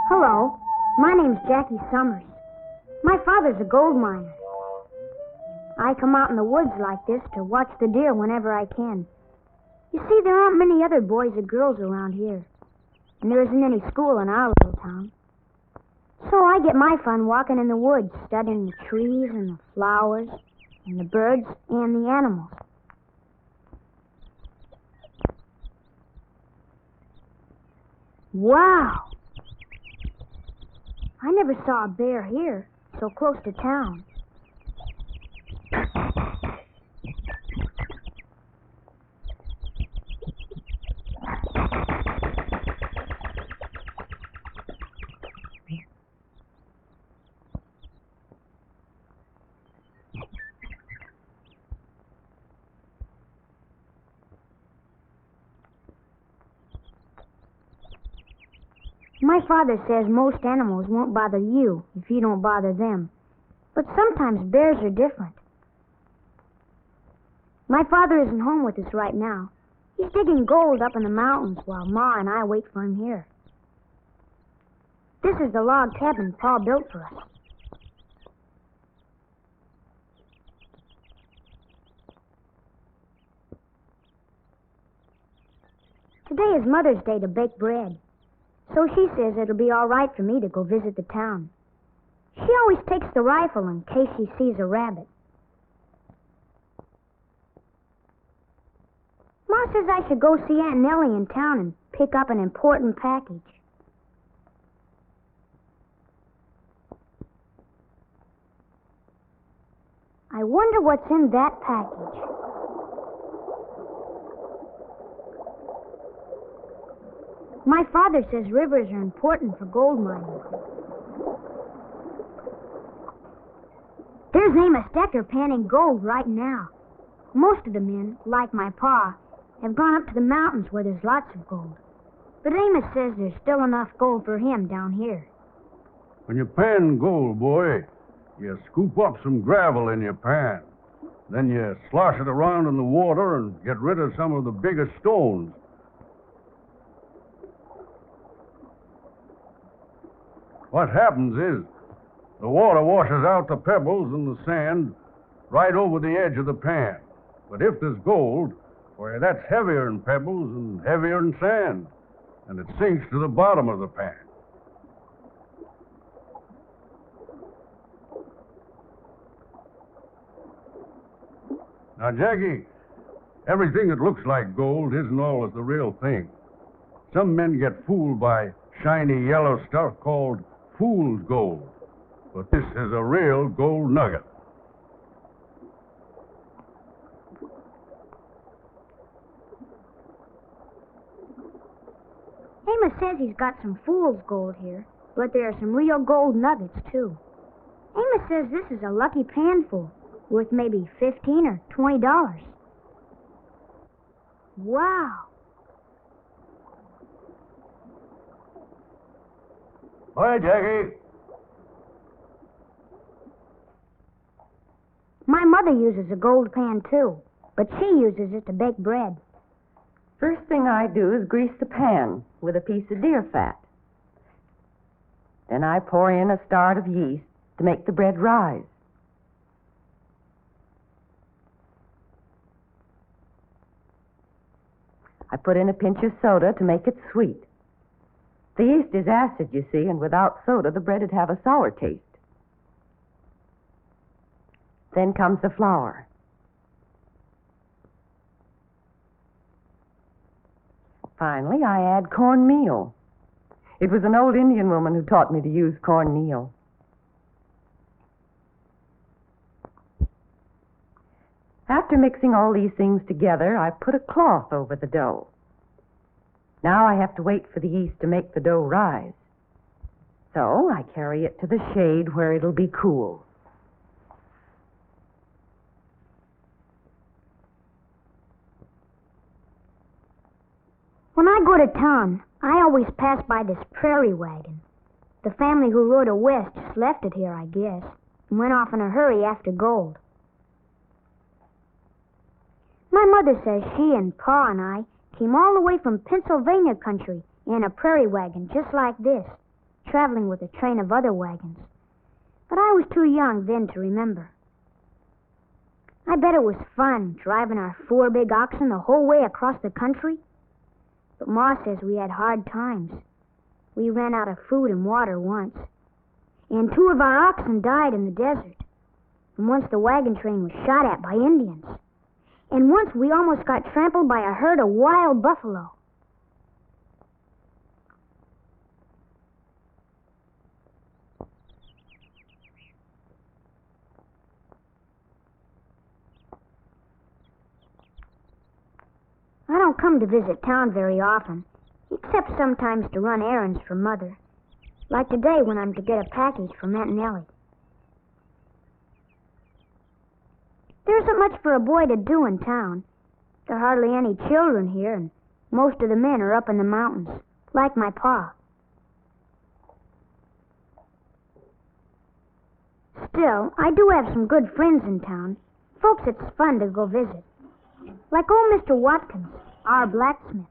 Hello, my name's Jackie Summers. My father's a gold miner. I come out in the woods like this to watch the deer whenever I can. You see, there aren't many other boys or girls around here, and there isn't any school in our little town. So I get my fun walking in the woods, studying the trees and the flowers and the birds and the animals. Wow! I never saw a bear here, so close to town. My father says most animals won't bother you if you don't bother them. But sometimes bears are different. My father isn't home with us right now. He's digging gold up in the mountains while Ma and I wait for him here. This is the log cabin Pa built for us. Today is Mother's Day to bake bread. So she says it'll be all right for me to go visit the town. She always takes the rifle in case she sees a rabbit. Ma says I should go see Aunt Nelly in town and pick up an important package. I wonder what's in that package. My father says rivers are important for gold mining. There's Amos Decker panning gold right now. Most of the men, like my pa, have gone up to the mountains where there's lots of gold. But Amos says there's still enough gold for him down here. When you pan gold, boy, you scoop up some gravel in your pan. Then you slosh it around in the water and get rid of some of the bigger stones. What happens is the water washes out the pebbles and the sand right over the edge of the pan. But if there's gold, well, that's heavier than pebbles and heavier than sand, and it sinks to the bottom of the pan. Now, Jackie, everything that looks like gold isn't always the real thing. Some men get fooled by shiny yellow stuff called fool's gold. But this is a real gold nugget. Amos says he's got some fool's gold here, but there are some real gold nuggets, too. Amos says this is a lucky panful, worth maybe $15 or $20. Wow! Hi, Jackie. My mother uses a gold pan, too, but she uses it to bake bread. First thing I do is grease the pan with a piece of deer fat. Then I pour in a start of yeast to make the bread rise. I put in a pinch of soda to make it sweet. The yeast is acid, you see, and without soda, the bread would have a sour taste. Then comes the flour. Finally, I add cornmeal. It was an old Indian woman who taught me to use cornmeal. After mixing all these things together, I put a cloth over the dough. Now I have to wait for the yeast to make the dough rise. So I carry it to the shade where it'll be cool. When I go to town, I always pass by this Prairie wagon. The family who rode it west just left it here, I guess, and went off in a hurry after gold. My mother says she and Pa and I came all the way from Pennsylvania country in a prairie wagon just like this. traveling with a train of other wagons, but I was too young then to remember. I bet it was fun driving our 4 big oxen the whole way across the country. But Ma says we had hard times. We ran out of food and water once, and 2 of our oxen died in the desert. And once the wagon train was shot at by Indians. And once we almost got trampled by a herd of wild buffalo. I don't come to visit town very often, except sometimes to run errands for Mother, like today when I'm to get a package from Aunt Nelly. There isn't much for a boy to do in town. There are hardly any children here, and most of the men are up in the mountains, like my pa. Still, I do have some good friends in town, folks it's fun to go visit. Like old Mr. Watkins, our blacksmith.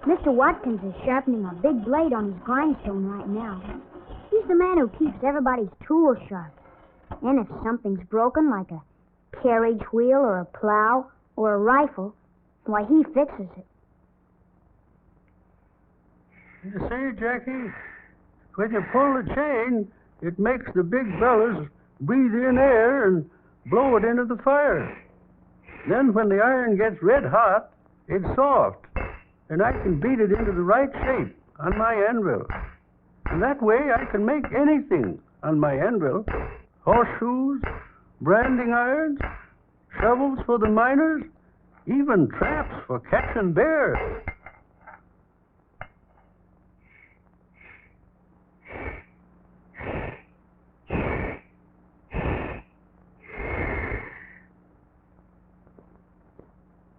Mr. Watkins is sharpening a big blade on his grindstone right now. He's the man who keeps everybody's tools sharp. And if something's broken, like a carriage wheel or a plow or a rifle, why, he fixes it. You see, Jackie, when you pull the chain, it makes the big bellows breathe in air and blow it into the fire. Then when the iron gets red hot, it's soft, and I can beat it into the right shape on my anvil. And that way I can make anything on my anvil. Horseshoes, branding irons, shovels for the miners, even traps for catching bears.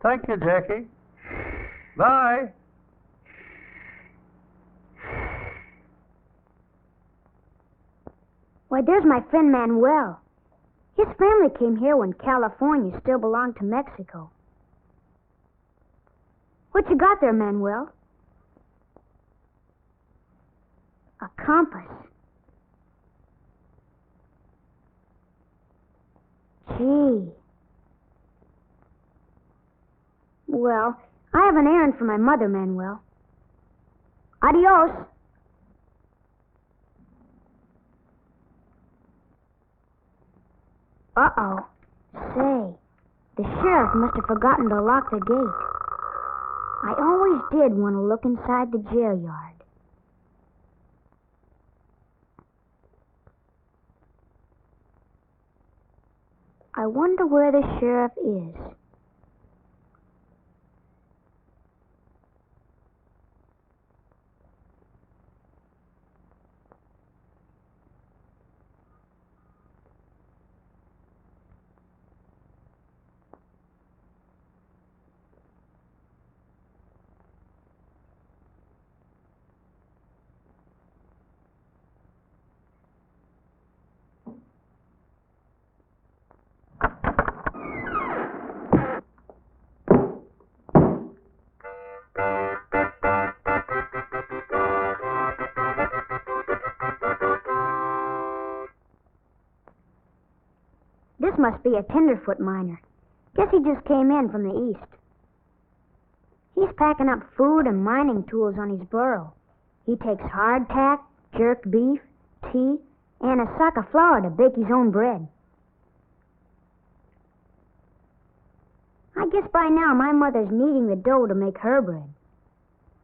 Thank you, Jackie. Bye. Why, there's my friend Manuel. His family came here when California still belonged to Mexico. What you got there, Manuel? A compass. Gee. Well, I have an errand for my mother, Manuel. Adios. Uh-oh. Say, the sheriff must have forgotten to lock the gate. I always did want to look inside the jail yard. I wonder where the sheriff is. This must be a tenderfoot miner. Guess he just came in from the east. He's packing up food and mining tools on his burro. He takes hardtack, jerked beef, tea, and a sack of flour to bake his own bread. I guess by now my mother's kneading the dough to make her bread.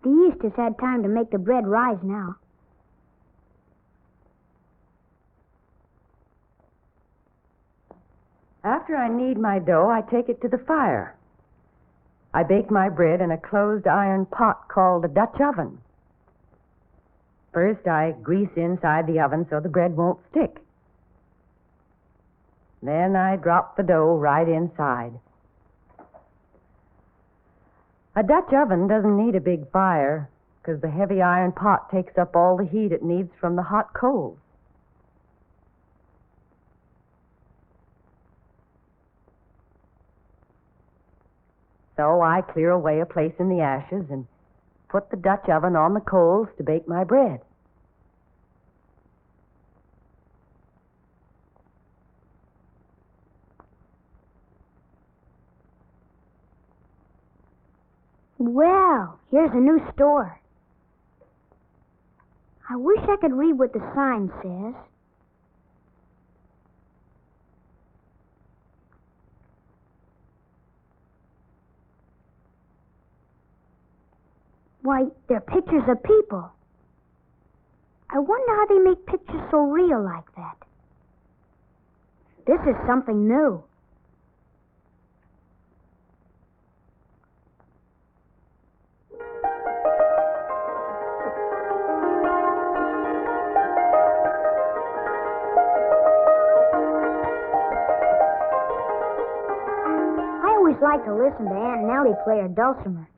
The yeast has had time to make the bread rise now. After I knead my dough, I take it to the fire. I bake my bread in a closed iron pot called a Dutch oven. First, I grease inside the oven so the bread won't stick. Then I drop the dough right inside. A Dutch oven doesn't need a big fire because the heavy iron pot takes up all the heat it needs from the hot coals. So I clear away a place in the ashes, and put the Dutch oven on the coals to bake my bread. Well, here's a new store. I wish I could read what the sign says. Why, they're pictures of people. I wonder how they make pictures so real like that. This is something new. I like to listen to Aunt Nelly play her dulcimer.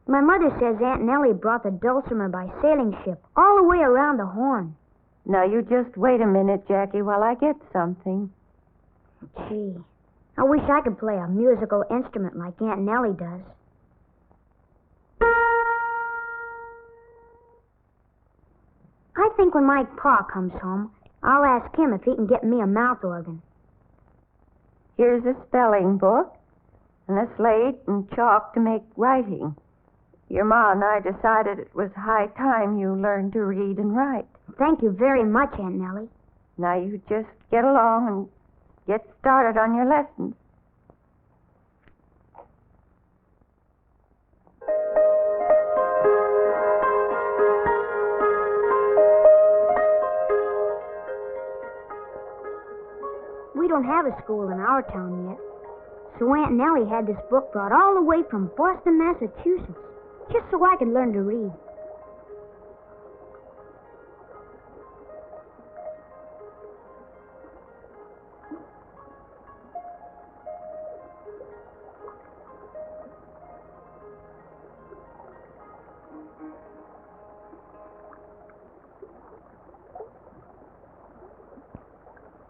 My mother says Aunt Nelly brought the dulcimer by sailing ship all the way around the Horn. Now, you just wait a minute, Jackie, while I get something. Gee, I wish I could play a musical instrument like Aunt Nelly does. I think when my pa comes home, I'll ask him if he can get me a mouth organ. Here's a spelling book and a slate and chalk to make writing. Your ma and I decided it was high time you learned to read and write. Thank you very much, Aunt Nelly. Now you just get along and get started on your lessons. We don't have a school in our town yet, so Aunt Nelly had this book brought all the way from Boston, Massachusetts, just so I could learn to read.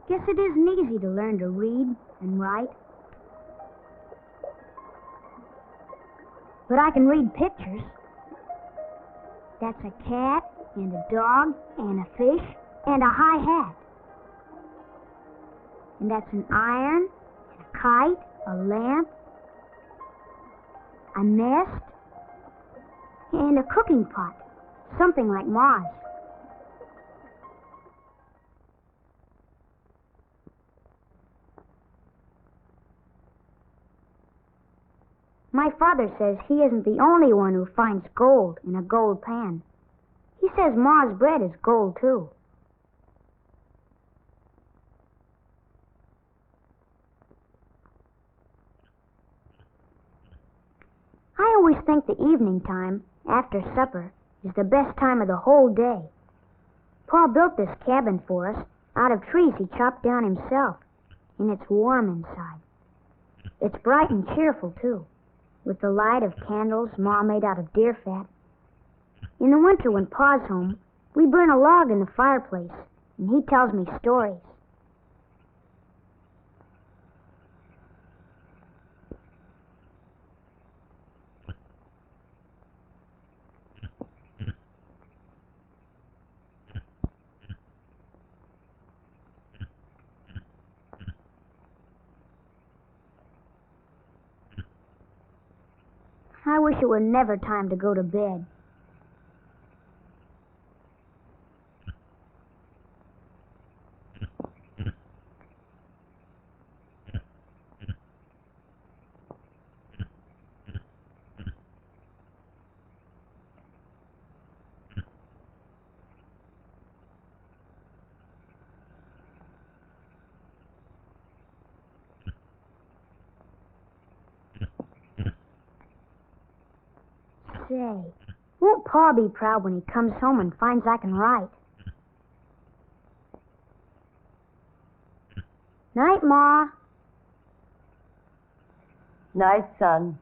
Guess it isn't easy to learn to read and write. But I can read pictures. That's a cat, and a dog, and a fish, and a high hat. And that's an iron, and a kite, a lamp, a nest, and a cooking pot, something like Ma's. My father says he isn't the only one who finds gold in a gold pan. He says Ma's bread is gold, too. I always think the evening time, after supper, is the best time of the whole day. Pa built this cabin for us out of trees he chopped down himself, and it's warm inside. It's bright and cheerful, too, with the light of candles Ma made out of deer fat. In the winter, when Pa's home, we burn a log in the fireplace, and he tells me stories. I wish it were never time to go to bed. Say, won't Pa be proud when he comes home and finds I can write? Night, Ma. Night, son.